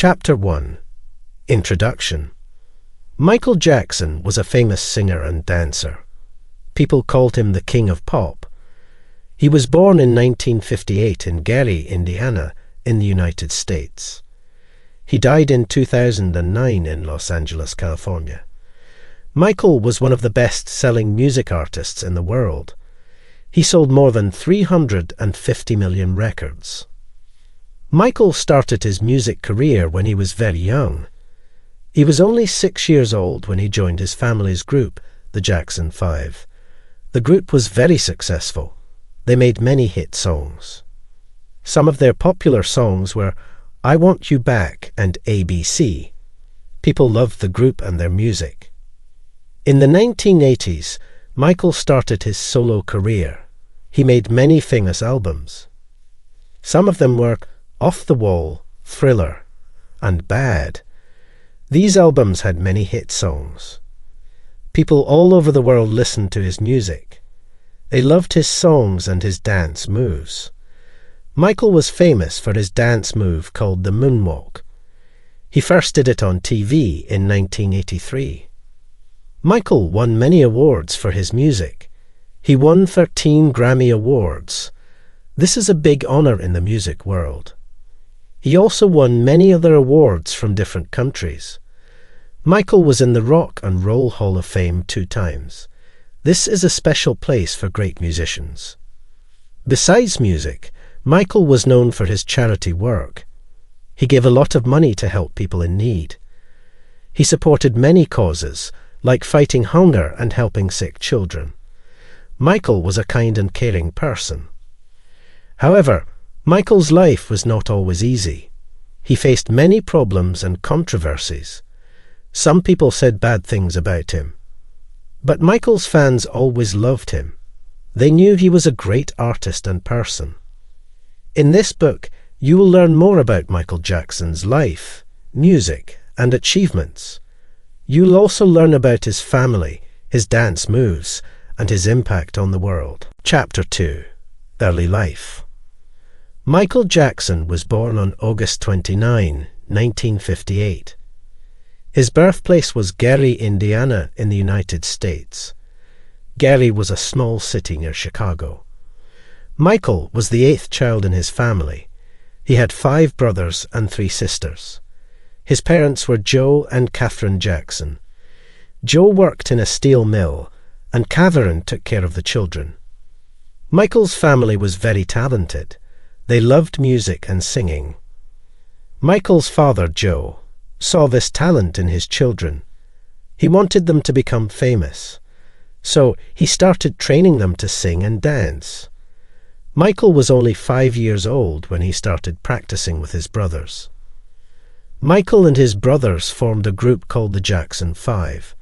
Chapter 1. Introduction. Michael Jackson was a famous singer and dancer. People called him the King of Pop. He was born in 1958 in Gary, Indiana, in the United States. He died in 2009 in Los Angeles, California. Michael was one of the best-selling music artists in the world. He sold more than 350 million records. Michael started his music career when he was very young. He was only 6 years old when he joined his family's group, the Jackson 5. The group was very successful. They made many hit songs. Some of their popular songs were I Want You Back and ABC. People loved the group and their music. In the 1980s, Michael started his solo career. He made many famous albums. Some of them were Off the Wall, Thriller, and Bad. These albums had many hit songs. People all over the world listened to his music. They loved his songs and his dance moves. Michael was famous for his dance move called the moonwalk. He first did it on TV in 1983. Michael won many awards for his music. He won 13 Grammy Awards. This is a big honor in the music world. He also won many other awards from different countries. Michael was in the Rock and Roll Hall of Fame 2 times. This is a special place for great musicians. Besides music, Michael was known for his charity work. He gave a lot of money to help people in need. He supported many causes, like fighting hunger and helping sick children. Michael was a kind and caring person. However, Michael's life was not always easy. He faced many problems and controversies. Some people said bad things about him. But Michael's fans always loved him. They knew he was a great artist and person. In this book, you will learn more about Michael Jackson's life, music, and achievements. You'll also learn about his family, his dance moves, and his impact on the world. Chapter 2. Early Life. Michael Jackson was born on August 29, 1958. His birthplace was Gary, Indiana, in the United States. Gary was a small city near Chicago. Michael was the 8th child in his family. He had 5 brothers and 3 sisters. His parents were Joe and Catherine Jackson. Joe worked in a steel mill, and Catherine took care of the children. Michael's family was very talented. They loved music and singing. Michael's father, Joe, saw this talent in his children. He wanted them to become famous, so he started training them to sing and dance. Michael was only 5 years old when he started practicing with his brothers. Michael and his brothers formed a group called the Jackson 5.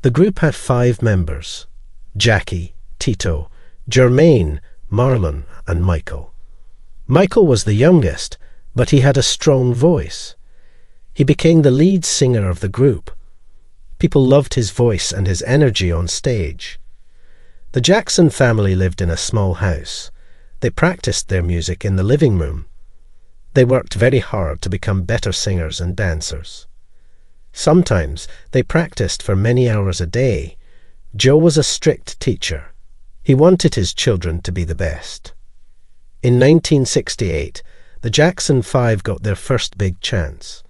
The group had 5 members: Jackie, Tito, Jermaine, Marlon, and Michael. Michael was the youngest, but he had a strong voice. He became the lead singer of the group. People loved his voice and his energy on stage. The Jackson family lived in a small house. They practiced their music in the living room. They worked very hard to become better singers and dancers. Sometimes they practiced for many hours a day. Joe was a strict teacher. He wanted his children to be the best. In 1968, the Jackson 5 got their first big chance.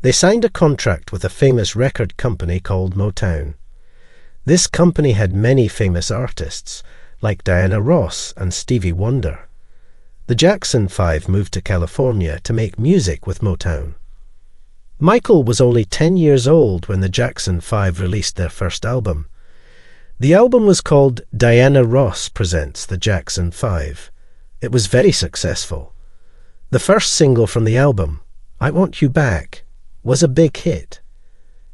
They signed a contract with a famous record company called Motown. This company had many famous artists, like Diana Ross and Stevie Wonder. The Jackson 5 moved to California to make music with Motown. Michael was only 10 years old when the Jackson 5 released their first album. The album was called Diana Ross Presents the Jackson 5. It was very successful. The first single from the album, I Want You Back, was a big hit.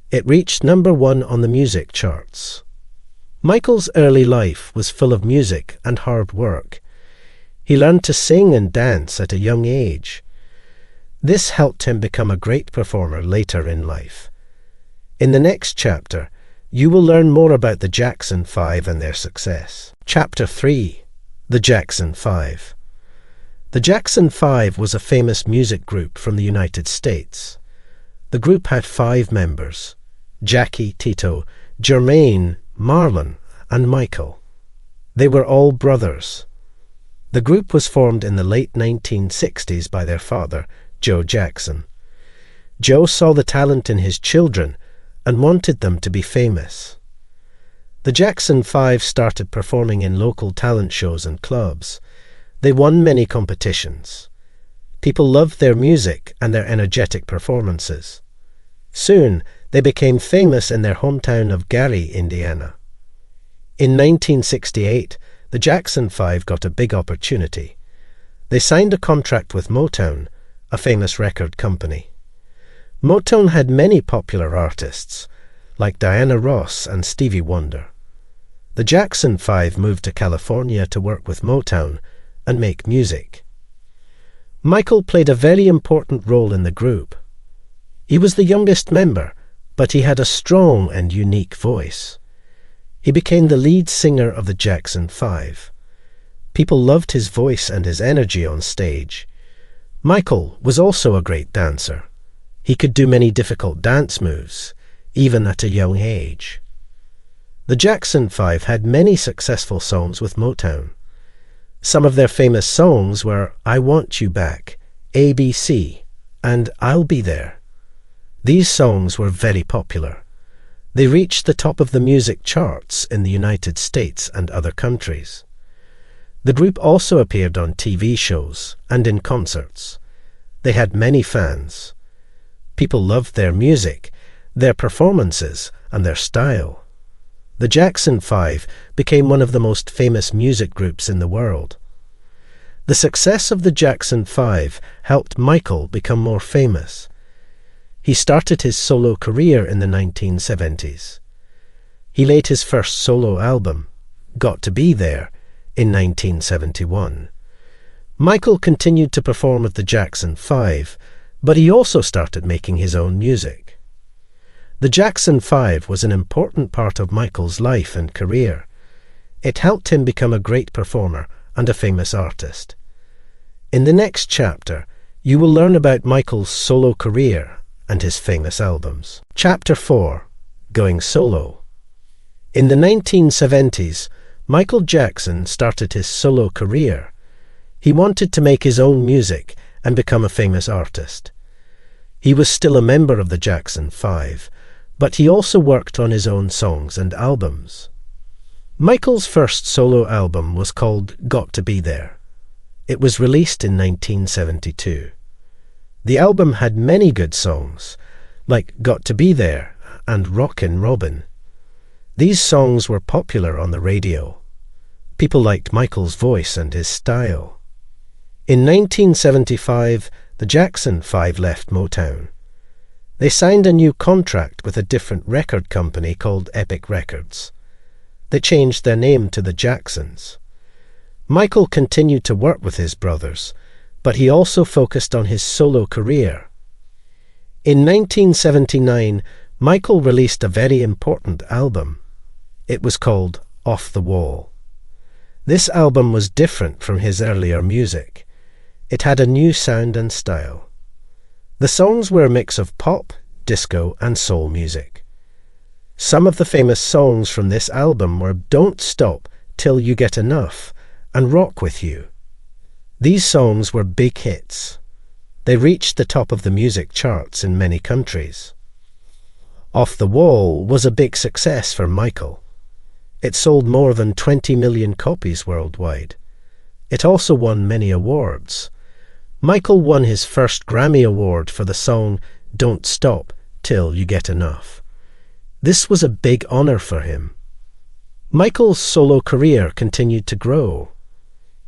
It reached number 1 on the music charts. Michael's early life was full of music and hard work. He learned to sing and dance at a young age. This helped him become a great performer later in life. In the next chapter, you will learn more about the Jackson 5 and their success. Chapter 3. The Jackson 5. The Jackson 5 was a famous music group from the United States. The group had 5 members: Jackie, Tito, Jermaine, Marlon, and Michael. They were all brothers. The group was formed in the late 1960s by their father, Joe Jackson. Joe saw the talent in his children and wanted them to be famous. The Jackson 5 started performing in local talent shows and clubs. They won many competitions. People loved their music and their energetic performances. Soon, they became famous in their hometown of Gary, Indiana. In 1968, the Jackson 5 got a big opportunity. They signed a contract with Motown, a famous record company. Motown had many popular artists, like Diana Ross and Stevie Wonder. The Jackson 5 moved to California to work with Motown and make music. Michael played a very important role in the group. He was the youngest member, but he had a strong and unique voice. He became the lead singer of the Jackson 5. People loved his voice and his energy on stage. Michael was also a great dancer. He could do many difficult dance moves, even at a young age. The Jackson 5 had many successful songs with Motown. Some of their famous songs were I Want You Back, ABC, and I'll Be There. These songs were very popular. They reached the top of the music charts in the United States and other countries. The group also appeared on TV shows and in concerts. They had many fans. People loved their music, their performances, and their style. The Jackson 5 became one of the most famous music groups in the world. The success of the Jackson 5 helped Michael become more famous. He started his solo career in the 1970s. He laid his first solo album, Got to Be There, in 1971. Michael continued to perform with the Jackson 5, but he also started making his own music. The Jackson 5 was an important part of Michael's life and career. It helped him become a great performer and a famous artist. In the next chapter, you will learn about Michael's solo career and his famous albums. Chapter 4. Going Solo. In the 1970s, Michael Jackson started his solo career. He wanted to make his own music and become a famous artist. He was still a member of the Jackson 5, but he also worked on his own songs and albums. Michael's first solo album was called Got to Be There. It was released in 1972. The album had many good songs, like Got to Be There and Rockin' Robin. These songs were popular on the radio. People liked Michael's voice and his style. In 1975, the Jackson 5 left Motown. They signed a new contract with a different record company called Epic Records. They changed their name to the Jacksons. Michael continued to work with his brothers, but he also focused on his solo career. In 1979, Michael released a very important album. It was called Off the Wall. This album was different from his earlier music. It had a new sound and style. The songs were a mix of pop, disco, and soul music. Some of the famous songs from this album were Don't Stop Till You Get Enough and Rock With You. These songs were big hits. They reached the top of the music charts in many countries. Off the Wall was a big success for Michael. It sold more than 20 million copies worldwide. It also won many awards. Michael won his first Grammy Award for the song Don't Stop Till You Get Enough. This was a big honor for him. Michael's solo career continued to grow.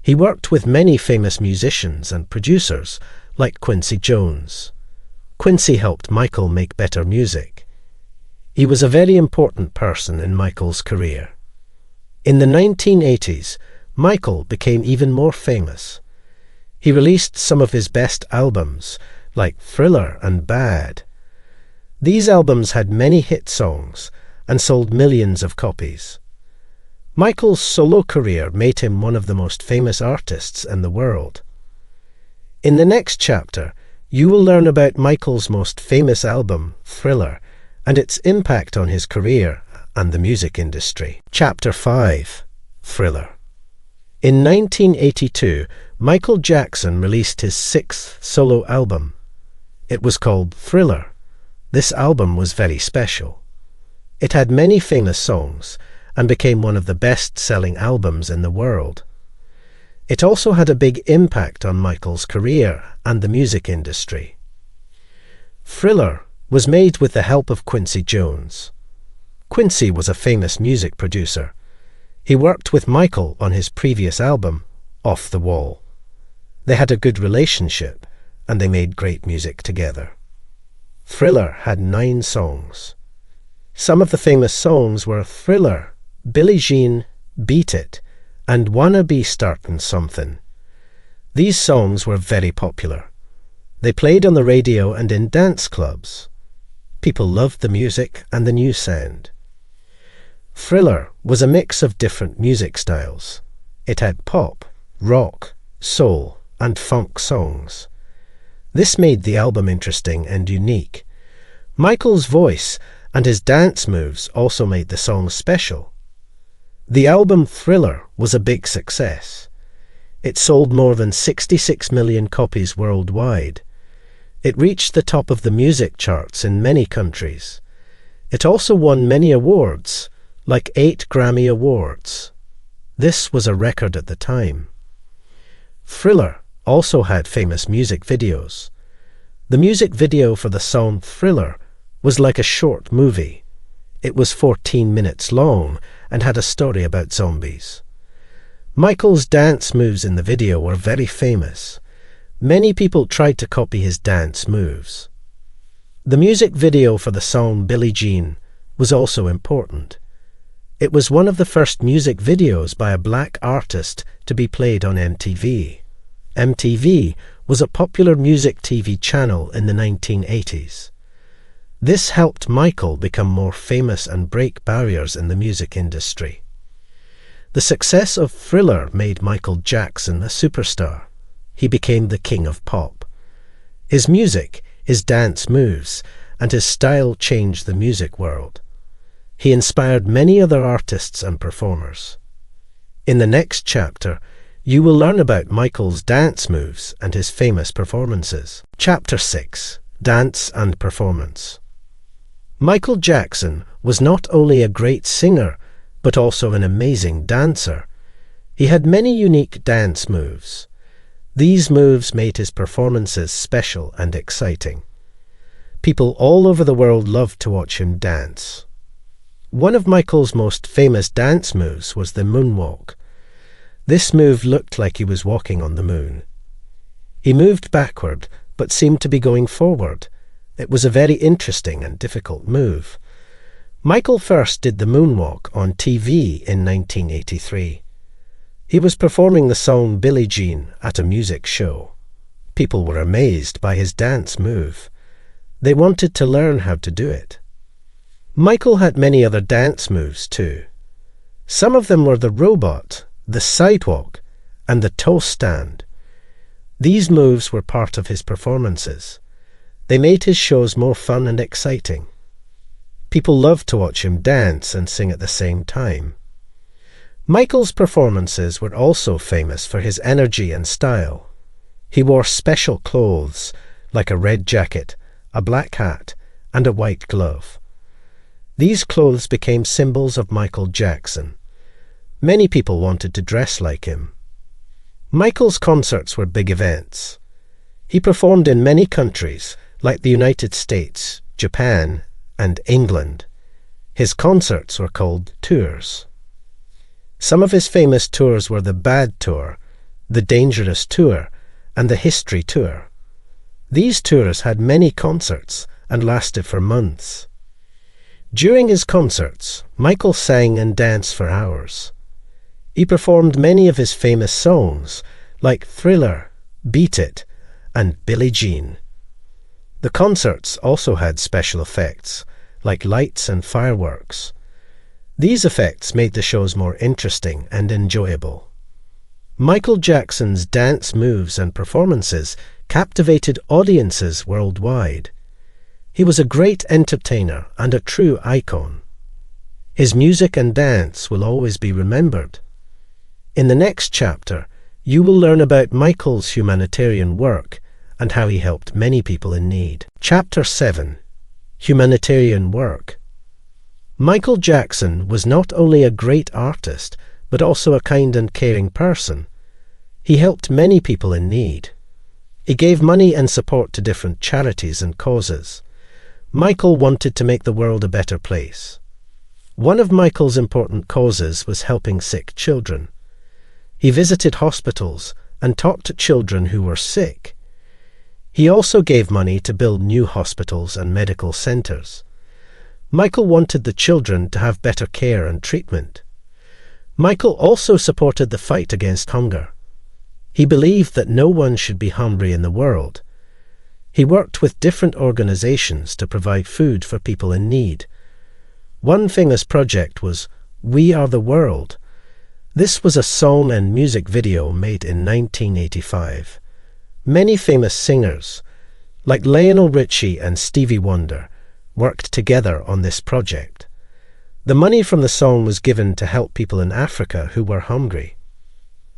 He worked with many famous musicians and producers like Quincy Jones. Quincy helped Michael make better music. He was a very important person in Michael's career. In the 1980s, Michael became even more famous. He released some of his best albums, like Thriller and Bad. These albums had many hit songs and sold millions of copies. Michael's solo career made him one of the most famous artists in the world. In the next chapter, you will learn about Michael's most famous album, Thriller, and its impact on his career and the music industry. Chapter 5. Thriller. In 1982, Michael Jackson released his 6th solo album. It was called Thriller. This album was very special. It had many famous songs and became one of the best-selling albums in the world. It also had a big impact on Michael's career and the music industry. Thriller was made with the help of Quincy Jones. Quincy was a famous music producer. He worked with Michael on his previous album, Off the Wall. They had a good relationship and they made great music together. Thriller had 9 songs. Some of the famous songs were Thriller, Billie Jean, Beat It, and Wanna Be Startin' Somethin'. These songs were very popular. They played on the radio and in dance clubs. People loved the music and the new sound. Thriller was a mix of different music styles. It had pop, rock, soul, and funk songs. This made the album interesting and unique. Michael's voice and his dance moves also made the song special. The album Thriller was a big success. It sold more than 66 million copies worldwide. It reached the top of the music charts in many countries. It also won many awards, like 8 Grammy Awards. This was a record at the time. Thriller also had famous music videos. The music video for the song Thriller was like a short movie. It was 14 minutes long and had a story about zombies. Michael's dance moves in the video were very famous. Many people tried to copy his dance moves. The music video for the song Billie Jean was also important. It was one of the first music videos by a black artist to be played on MTV. MTV was a popular music TV channel in the 1980s. This helped Michael become more famous and break barriers in the music industry. The success of Thriller made Michael Jackson a superstar. He became the king of pop. His music, his dance moves, and his style changed the music world. He inspired many other artists and performers. In the next chapter, you will learn about Michael's dance moves and his famous performances. Chapter 6. Dance and Performance. Michael Jackson was not only a great singer, but also an amazing dancer. He had many unique dance moves. These moves made his performances special and exciting. People all over the world loved to watch him dance. One of Michael's most famous dance moves was the moonwalk. This move looked like he was walking on the moon. He moved backward, but seemed to be going forward. It was a very interesting and difficult move. Michael first did the moonwalk on TV in 1983. He was performing the song Billie Jean at a music show. People were amazed by his dance move. They wanted to learn how to do it. Michael had many other dance moves too. Some of them were the robot, the sidewalk, and the toe stand. These moves were part of his performances. They made his shows more fun and exciting. People loved to watch him dance and sing at the same time. Michael's performances were also famous for his energy and style. He wore special clothes, like a red jacket, a black hat, and a white glove. These clothes became symbols of Michael Jackson. Many people wanted to dress like him. Michael's concerts were big events. He performed in many countries, like the United States, Japan, and England. His concerts were called tours. Some of his famous tours were the Bad Tour, the Dangerous Tour, and the History Tour. These tours had many concerts and lasted for months. During his concerts, Michael sang and danced for hours. He performed many of his famous songs, like Thriller, Beat It, and Billie Jean. The concerts also had special effects, like lights and fireworks. These effects made the shows more interesting and enjoyable. Michael Jackson's dance moves and performances captivated audiences worldwide. He was a great entertainer and a true icon. His music and dance will always be remembered. In the next chapter, you will learn about Michael's humanitarian work and how he helped many people in need. Chapter 7. Humanitarian Work. Michael Jackson was not only a great artist, but also a kind and caring person. He helped many people in need. He gave money and support to different charities and causes. Michael wanted to make the world a better place. One of Michael's important causes was helping sick children. He visited hospitals and talked to children who were sick. He also gave money to build new hospitals and medical centres. Michael wanted the children to have better care and treatment. Michael also supported the fight against hunger. He believed that no one should be hungry in the world. He worked with different organizations to provide food for people in need. One famous project was We Are the World. This was a song and music video made in 1985. Many famous singers, like Lionel Richie and Stevie Wonder, worked together on this project. The money from the song was given to help people in Africa who were hungry.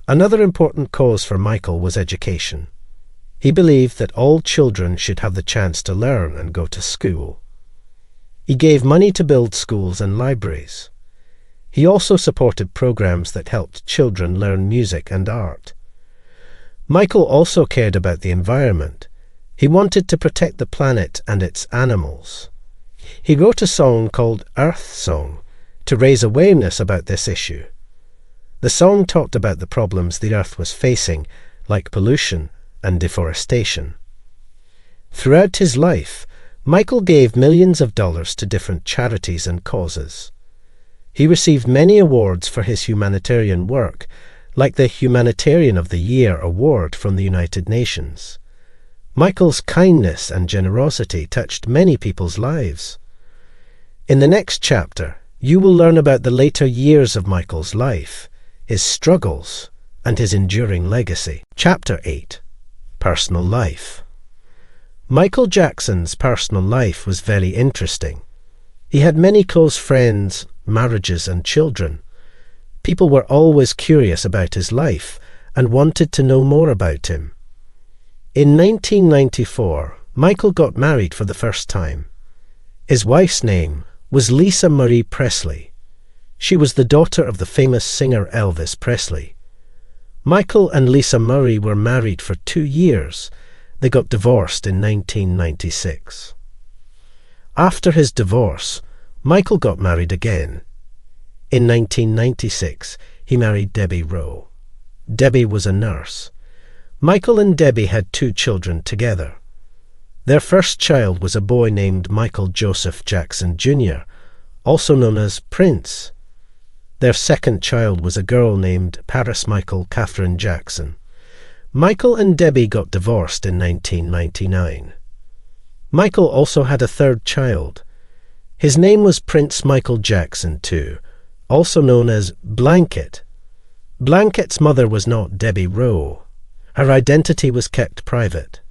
Another important cause for Michael was education. He believed that all children should have the chance to learn and go to school. He gave money to build schools and libraries. He also supported programs that helped children learn music and art. Michael also cared about the environment. He wanted to protect the planet and its animals. He wrote a song called Earth Song to raise awareness about this issue. The song talked about the problems the Earth was facing, like pollution and deforestation. Throughout his life, Michael gave millions of dollars to different charities and causes. He received many awards for his humanitarian work, like the Humanitarian of the Year award from the United Nations. Michael's kindness and generosity touched many people's lives. In the next chapter, you will learn about the later years of Michael's life, his struggles, and his enduring legacy. Chapter 8. Personal Life. Michael Jackson's personal life was very interesting. He had many close friends, marriages, and children. People were always curious about his life and wanted to know more about him. In 1994, Michael got married for the first time. His wife's name was Lisa Marie Presley. She was the daughter of the famous singer Elvis Presley. Michael and Lisa Marie were married for 2 years. They got divorced in 1996. After his divorce, Michael got married again. In 1996, he married Debbie Rowe. Debbie was a nurse. Michael and Debbie had 2 children together. Their first child was a boy named Michael Joseph Jackson Jr., also known as Prince. Their second child was a girl named Paris Michael Catherine Jackson. Michael and Debbie got divorced in 1999. Michael also had a third child. His name was Prince Michael Jackson too, also known as Blanket. Blanket's mother was not Debbie Rowe. Her identity was kept private.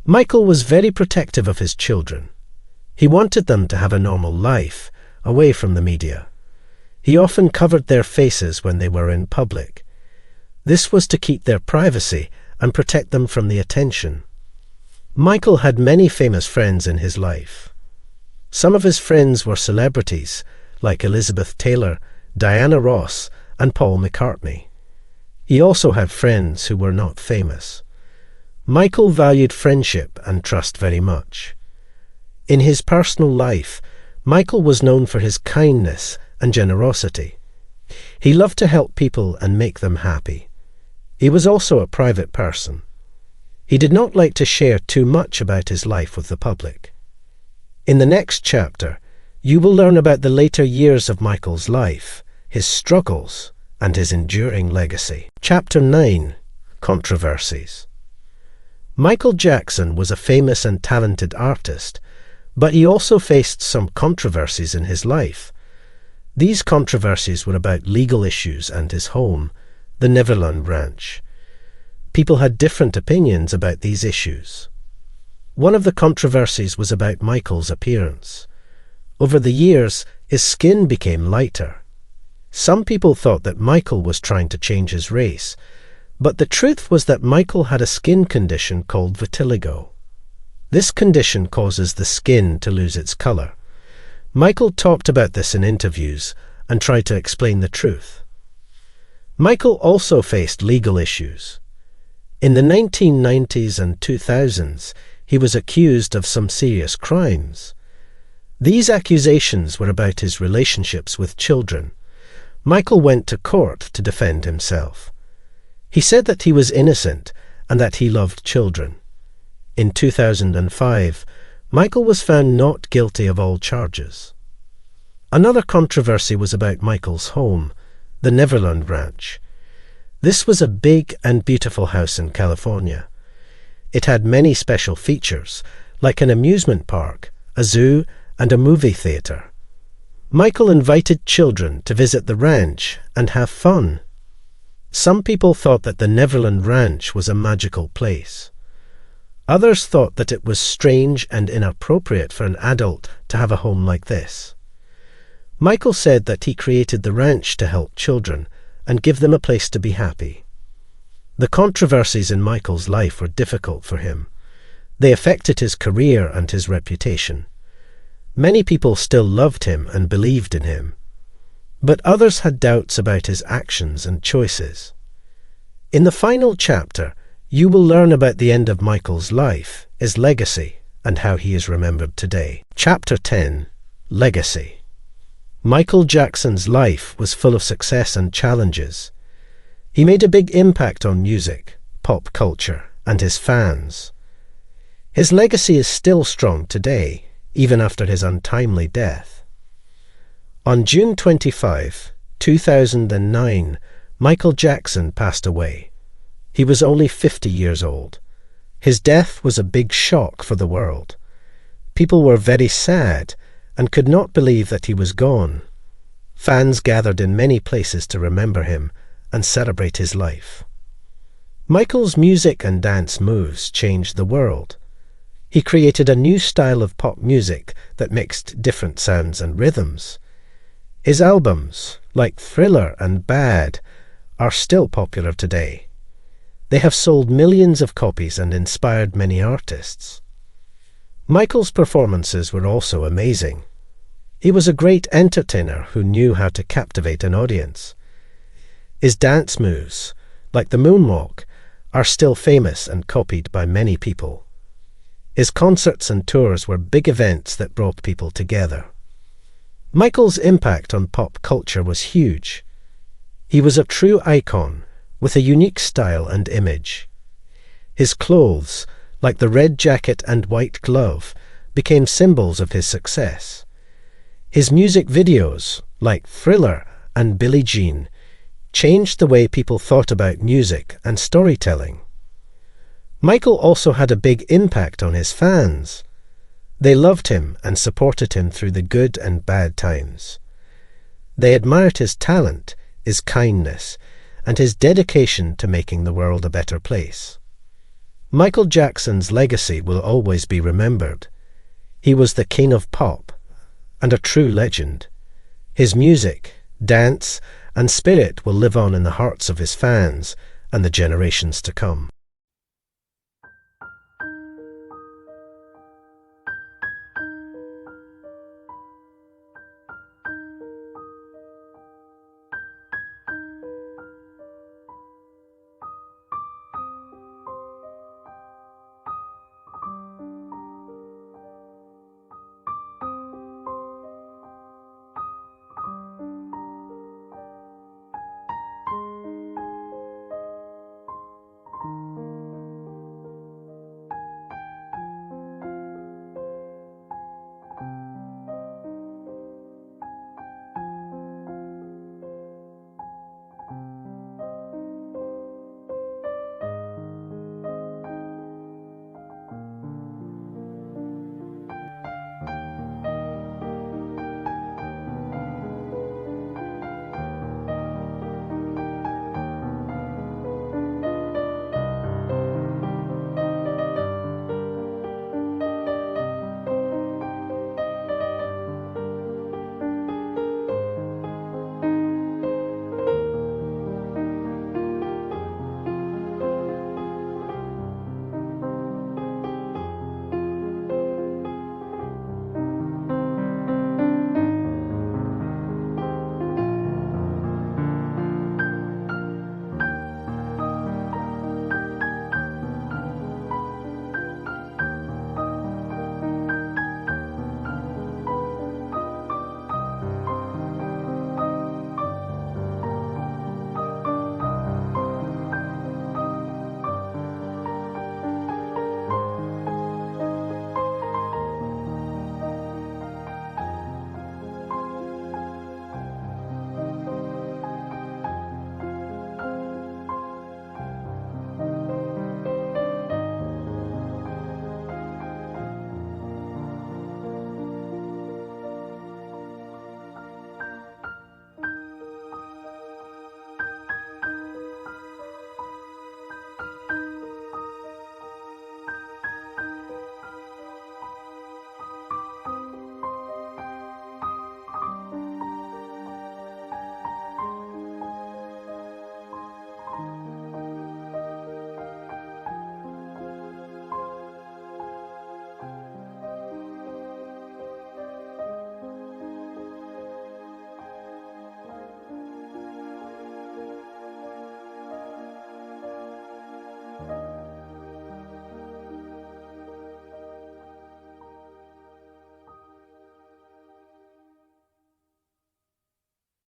Michael was very protective of his children. He wanted them to have a normal life, away from the media. He often covered their faces when they were in public. This was to keep their privacy and protect them from the attention. Michael had many famous friends in his life. Some of his friends were celebrities, like Elizabeth Taylor, Diana Ross, and Paul McCartney. He also had friends who were not famous. Michael valued friendship and trust very much. In his personal life, Michael was known for his kindness and generosity. He loved to help people and make them happy. He was also a private person. He did not like to share too much about his life with the public. In the next chapter, you will learn about the later years of Michael's life, his struggles, and his enduring legacy. Chapter 9. Controversies. Michael Jackson was a famous and talented artist, but he also faced some controversies in his life. These controversies were about legal issues and his home, the Neverland Ranch. People had different opinions about these issues. One of the controversies was about Michael's appearance. Over the years, his skin became lighter. Some people thought that Michael was trying to change his race, but the truth was that Michael had a skin condition called vitiligo. This condition causes the skin to lose its color. Michael talked about this in interviews and tried to explain the truth. Michael also faced legal issues. In the 1990s and 2000s, he was accused of some serious crimes. These accusations were about his relationships with children. Michael went to court to defend himself. He said that he was innocent and that he loved children. In 2005, Michael was found not guilty of all charges. Another controversy was about Michael's home, the Neverland Ranch. This was a big and beautiful house in California. It had many special features, like an amusement park, a zoo, and a movie theater. Michael invited children to visit the ranch and have fun. Some people thought that the Neverland Ranch was a magical place. Others thought that it was strange and inappropriate for an adult to have a home like this. Michael said that he created the ranch to help children and give them a place to be happy. The controversies in Michael's life were difficult for him. They affected his career and his reputation. Many people still loved him and believed in him, but others had doubts about his actions and choices. In the final chapter, you will learn about the end of Michael's life, his legacy, and how he is remembered today. Chapter 10. Legacy. Michael Jackson's life was full of success and challenges. He made a big impact on music, pop culture, and his fans. His legacy is still strong today, even after his untimely death. On June 25, 2009, Michael Jackson passed away. He was only 50 years old. His death was a big shock for the world. People were very sad and could not believe that he was gone. Fans gathered in many places to remember him and celebrate his life. Michael's music and dance moves changed the world. He created a new style of pop music that mixed different sounds and rhythms. His albums, like Thriller and Bad, are still popular today. They have sold millions of copies and inspired many artists. Michael's performances were also amazing. He was a great entertainer who knew how to captivate an audience. His dance moves, like the moonwalk, are still famous and copied by many people. His concerts and tours were big events that brought people together. Michael's impact on pop culture was huge. He was a true icon, with a unique style and image. His clothes, like the red jacket and white glove, became symbols of his success. His music videos, like Thriller and Billie Jean, changed the way people thought about music and storytelling. Michael also had a big impact on his fans. They loved him and supported him through the good and bad times. They admired his talent, his kindness, and his dedication to making the world a better place. Michael Jackson's legacy will always be remembered. He was the king of pop and a true legend. His music, dance, and spirit will live on in the hearts of his fans and the generations to come.